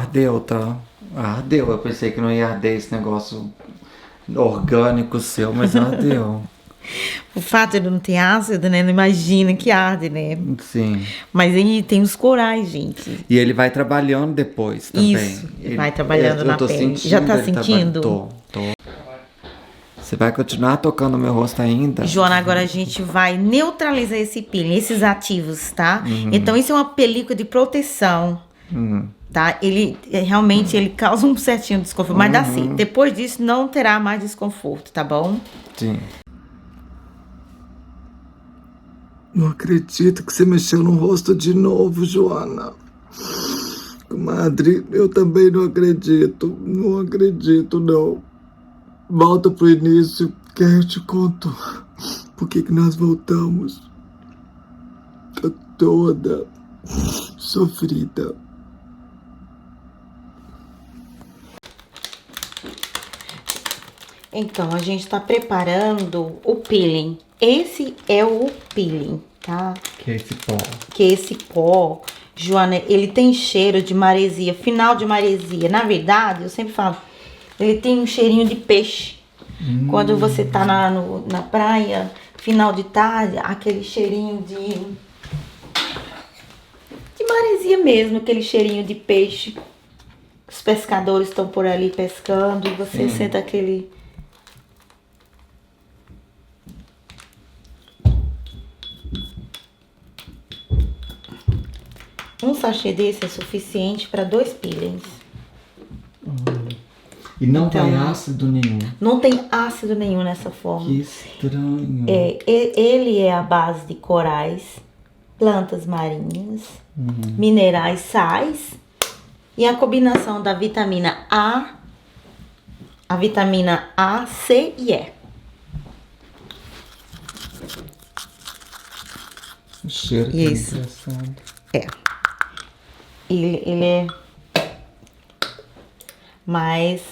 ardeu, tá? Ardeu. Eu pensei que não ia arder esse negócio orgânico seu, mas ardeu. O fato de ele não ter ácido, né? Não imagina que arde, né? Sim. Mas aí tem os corais, gente. E ele vai trabalhando depois também. Isso, ele vai trabalhando na eu tô pele. Sentindo Já tá ele sentindo? Tô. Você vai continuar tocando meu rosto ainda? Joana, agora a gente vai neutralizar esse peeling, esses ativos, tá? Então, isso é uma película de proteção, tá? Ele realmente ele causa um certinho desconforto, mas dá sim. Depois disso, não terá mais desconforto, tá bom? Sim. Não acredito que você mexeu no rosto de novo, Joana. Comadre, eu também não acredito. Não acredito, não. Volta pro início, que aí eu te conto por que nós voltamos. Tô toda sofrida. Então, a gente tá preparando o peeling. Esse é o peeling, tá? Que é esse pó. Que esse pó, Joana, ele tem cheiro de maresia, final de maresia. Na verdade, eu sempre falo, ele tem um cheirinho de peixe. Quando você tá na praia, final de tarde, aquele cheirinho de maresia mesmo, aquele cheirinho de peixe. Os pescadores estão por ali pescando e você sente aquele... Um sachê desse é suficiente para 2 peelings. E não Então, tem ácido nenhum. Não tem ácido nenhum nessa forma. Que estranho. Ele é a base de corais, plantas marinhas, minerais, sais e a combinação da vitamina A, C e E. O cheiro que Isso. é engraçado. Ele é... Mas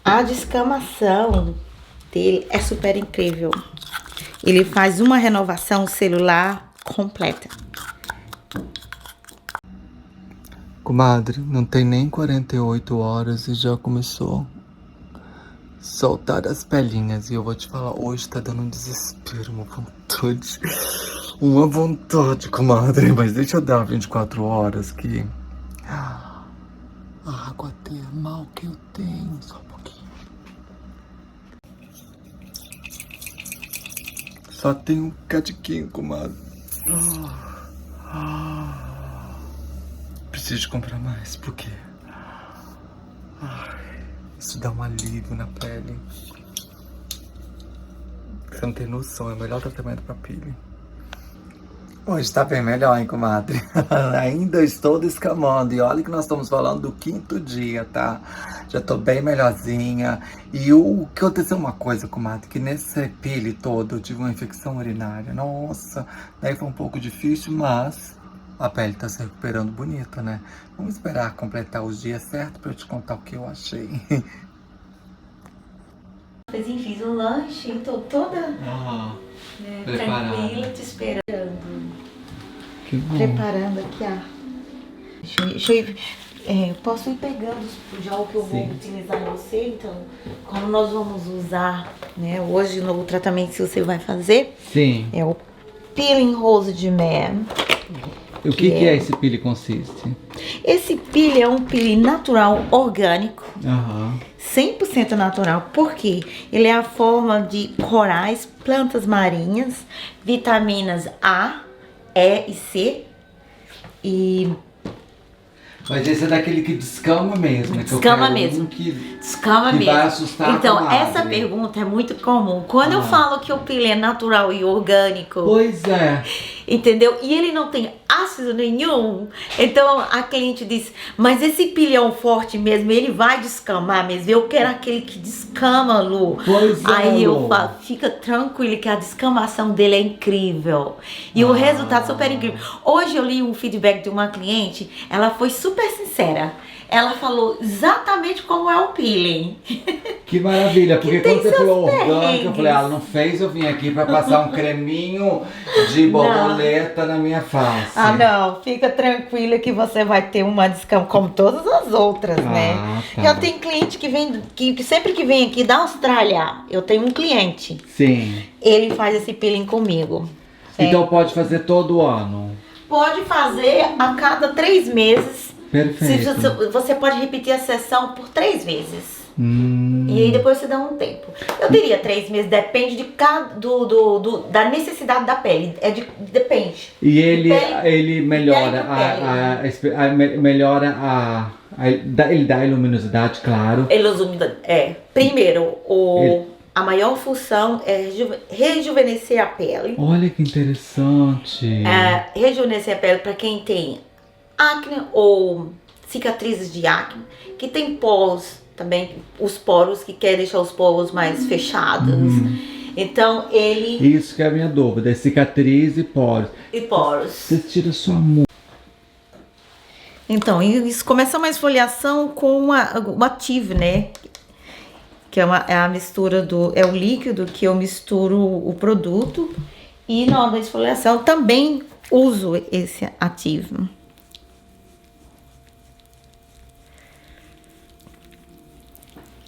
a descamação dele é super incrível. Ele faz uma renovação celular completa. Comadre, não tem nem 48 horas e já começou a soltar as pelinhas. E eu vou te falar, hoje tá dando um desespero, uma vontade, comadre. Mas deixa eu dar 24 horas que... A água termal que eu tenho, só um pouquinho. Só tem um catiquinho, comadre. Preciso comprar mais, porque isso dá um alívio na pele. Você não tem noção, é o melhor tratamento pra pele. Hoje tá bem melhor, hein, comadre? Ainda estou descamando. E olha que nós estamos falando do 5º dia, tá? Já tô bem melhorzinha. E o que aconteceu uma coisa, comadre, que nesse pele todo eu tive uma infecção urinária. Nossa, daí foi um pouco difícil, mas a pele tá se recuperando bonita, né? Vamos esperar completar os dias certos pra eu te contar o que eu achei. Fiz um lanche, tô toda tranquila, te esperando. Que bom. Preparando aqui, deixa eu ir, posso ir pegando já o que eu vou utilizar em você, então, como nós vamos usar, né, hoje no tratamento que você vai fazer, é o Peeling Rose de Man. E o que é esse peeling consiste? Esse peeling é um peeling natural, orgânico, 100% natural, porque ele é a forma de corais, plantas marinhas, vitaminas A, E e C. Mas esse é daquele que descama mesmo, né? Descama mesmo. Descama mesmo. Vai assustar então, a comadre. Essa pergunta é muito comum. Quando eu falo que o peeling é natural e orgânico... Pois é. Entendeu? E ele não tem ácido nenhum. Então, a cliente diz, mas esse peeling é um forte mesmo, ele vai descamar mesmo. Eu quero aquele que descama, Lu. Pois é, Aí eu Lu. falo, fica tranquilo que a descamação dele é incrível. E o resultado é super incrível. Hoje eu li um feedback de uma cliente, ela foi super sincera. Ela falou exatamente como é o peeling. Que maravilha, porque tem quando você seus falou orgânico, eu perrengues. falei, ela não fez, eu vim aqui pra passar um creminho de borboleta na minha face. Ah, não, fica tranquila que você vai ter uma descama como todas as outras, né? Tá. Eu tenho cliente que vem, que sempre que vem aqui da Austrália, eu tenho um cliente, Sim. ele faz esse peeling comigo. Então pode fazer todo ano. Pode fazer a cada 3 meses. Perfeito. Você pode repetir a sessão por 3 vezes. E E aí depois você dá um tempo. Eu diria 3 meses, depende de cada, da necessidade da pele. Depende. E ele, Pele- ele melhora pele. melhora ele dá luminosidade, claro. Primeiro, a maior função é rejuvenescer a pele. Olha que interessante. Rejuvenescer a pele para quem tem acne ou cicatrizes de acne, que tem poros também, os poros, que quer deixar os poros mais fechados. Então ele... Isso que é a minha dúvida, é cicatriz e poros. E poros. Você tira sua mão. Então, isso começa uma esfoliação com o Active, né? Que é a mistura é o líquido que eu misturo o produto. E na hora da esfoliação também uso esse Active.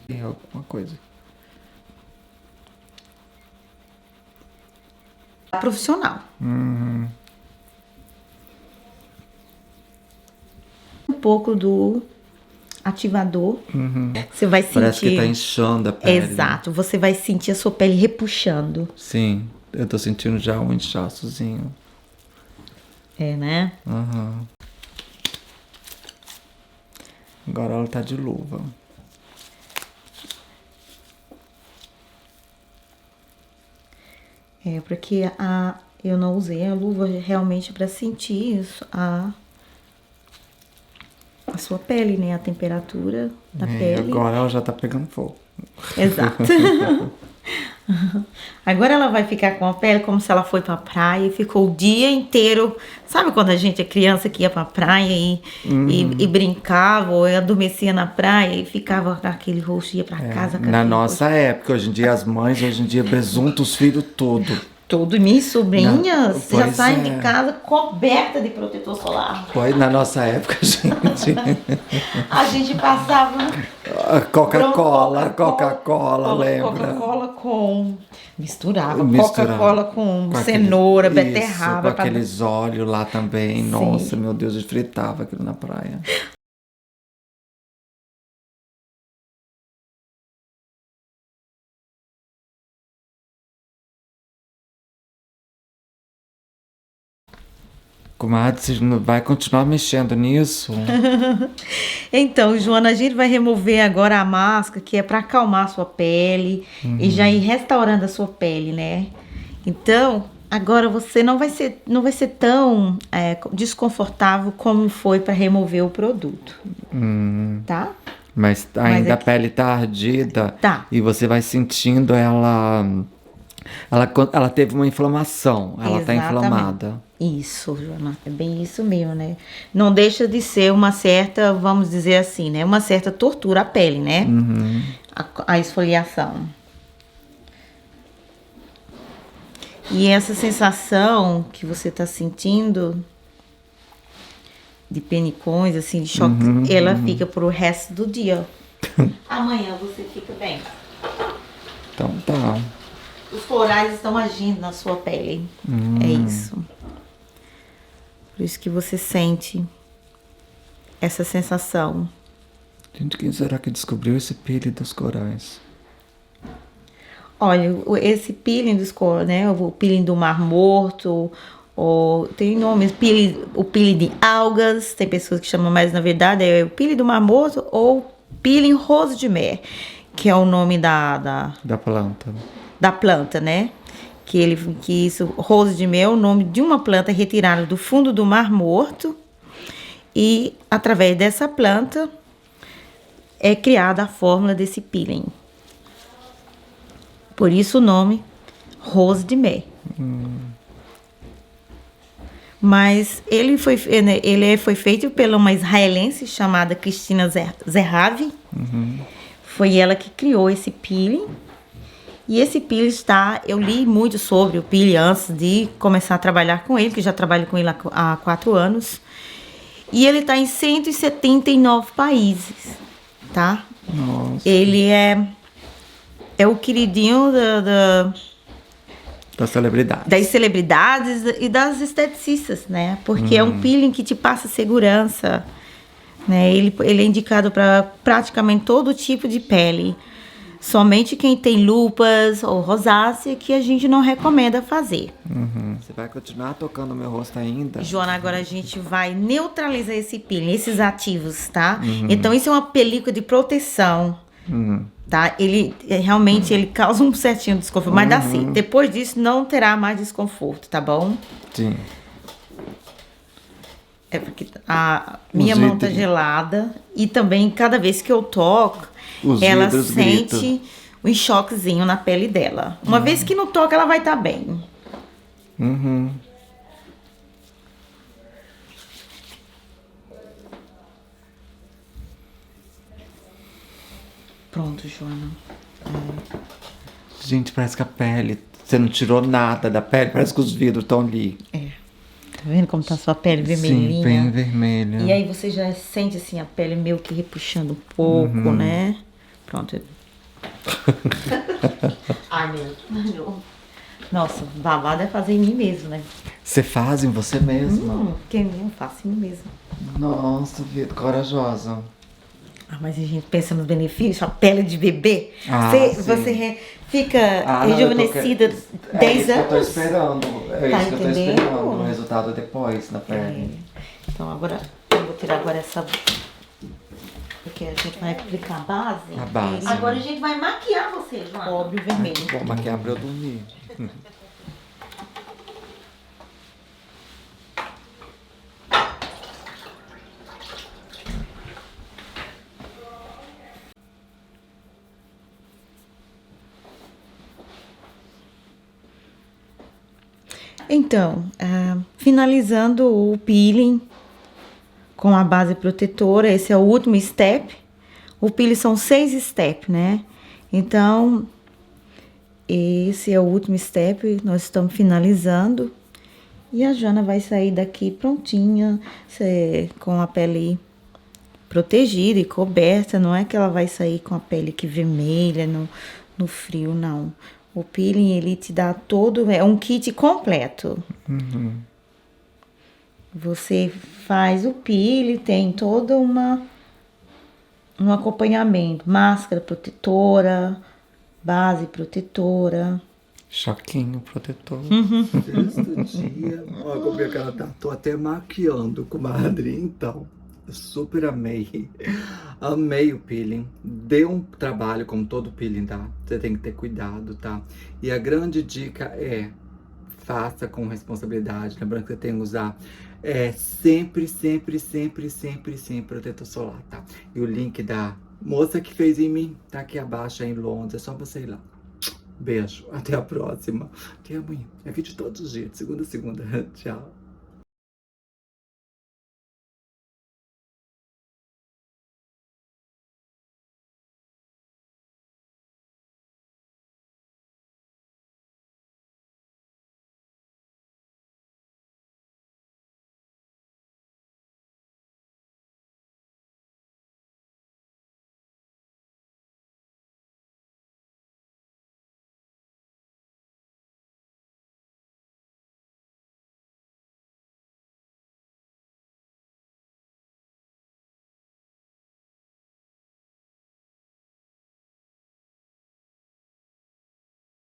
Tem alguma coisa. Profissional. Um pouco do ativador. Você vai sentir. Parece que tá inchando a pele. Exato. Você vai sentir a sua pele repuxando. Sim, eu tô sentindo já um inchaçozinho. É, né? Agora ela tá de luva. Porque eu não usei a luva realmente para sentir isso, a sua pele, né? A temperatura da pele. Agora ela já tá pegando fogo. Exato. Agora ela vai ficar com a pele como se ela foi pra praia e ficou o dia inteiro. Sabe quando a gente é criança que ia pra praia e brincava ou adormecia na praia e ficava com aquele rosto, ia pra casa com Na aquele nossa época, hoje em dia as mães, hoje em dia besuntam os filhos tudo. Todo minhas sobrinhas já Pois saem é. de casa coberta de protetor solar. Pois na nossa época, gente. A gente passava Coca-Cola, lembra? Coca-Cola com... Misturava Misturava. Coca-Cola com Com cenoura, aquele- beterraba. Isso, com aqueles óleos lá também. Sim. Nossa, meu Deus, eu fritava aquilo na praia. Comadre, você não vai continuar mexendo nisso? Então, Joana, a gente vai remover agora a máscara, que é para acalmar a sua pele e já ir restaurando a sua pele, né? Então, agora você não vai ser tão desconfortável como foi para remover o produto, tá? Mas ainda a aqui- pele tá ardida. Tá. E você vai sentindo ela teve uma inflamação. Ela tá Exatamente. inflamada. Isso, Joana, é bem isso mesmo, né? Não deixa de ser uma certa, vamos dizer assim, né? Uma certa tortura à pele, né? A esfoliação. E essa sensação que você tá sentindo de penicões, assim, de choque, ela fica pro resto do dia. Amanhã você fica bem. Então tá. Os florais estão agindo na sua pele. É isso. Por isso que você sente essa sensação. Gente, quem será que descobriu esse peeling dos corais? Olha, esse peeling dos corais, né? O peeling do Mar Morto, tem nomes, o peeling de algas, tem pessoas que chamam, mas na verdade é o peeling do Mar Morto ou peeling rose de mer, que é o nome da planta, né? Rose de mer é o nome de uma planta retirada do fundo do Mar Morto e através dessa planta é criada a fórmula desse peeling. Por isso o nome Rose de mer. Mas ele foi feito por uma israelense chamada Cristina Zerhavi. Foi ela que criou esse peeling. E esse peeling eu li muito sobre o peeling antes de começar a trabalhar com ele, que já trabalho com ele há 4 anos. E ele está em 179 países, tá? Nossa. Ele é o queridinho Da celebridade. das celebridades e das esteticistas, né? Porque é um peeling que te passa segurança, né? Ele é indicado para praticamente todo tipo de pele. Somente quem tem lúpus ou rosácea que a gente não recomenda fazer. Você vai continuar tocando meu rosto ainda? Joana, agora a gente vai neutralizar esse peeling, esses ativos, tá? Então, isso é uma película de proteção, tá? Ele realmente ele causa um certinho desconforto, mas assim, depois disso não terá mais desconforto, tá bom? Sim. É porque a minha mão tá gelada e também cada vez que eu toco, Os ela vidros sente gritam. um choquezinho na pele dela. Uma vez que não toca, ela vai estar bem. Pronto, Joana. Gente, parece que a pele... Você não tirou nada da pele, parece que os vidros estão ali. Tá vendo como tá a sua pele vermelhinha? Sim, bem vermelha. E aí você já sente assim a pele meio que repuxando um pouco, né? Pronto. Ai, meu. Nossa, babado é fazer em mim mesmo, né? Você faz em você mesma? Quem não faço em mim mesmo. Nossa, vida corajosa. Ah, mas a gente pensa nos benefícios, a pele de bebê. Ah, Você fica não, eu tô rejuvenescida que- 10 É isso que eu tô anos. esperando. É Tá isso que eu tô entendendo? esperando. O resultado depois na pele. Então agora, eu vou tirar agora essa... Porque a gente vai aplicar a base. A base. Agora a gente vai maquiar você, Joana. Cobre o vermelho. Bom, maquiar pra eu dormir. Então, finalizando o peeling com a base protetora, esse é o último step. O peeling são 6 steps, né? Então, esse é o último step, nós estamos finalizando. E a Joana vai sair daqui prontinha, com a pele protegida e coberta. Não é que ela vai sair com a pele que vermelha no frio, não. O peeling, ele te dá é um kit completo. Você faz o peeling, tem todo um acompanhamento. Máscara protetora, base protetora. Choquinho protetor. Sexto dia. Olha como é que ela tá. Tô até maquiando, comadre. Então, eu super amei. Amei o peeling. Deu um trabalho, como todo peeling dá. Você tem que ter cuidado, tá? E a grande dica é: faça com responsabilidade. Lembrando que você tem que usar sempre protetor solar, tá? E o link da moça que fez em mim tá aqui abaixo, em Londres. É só você ir lá. Beijo, até a próxima. Até amanhã. É vídeo todos os dias, de segunda a segunda. Tchau.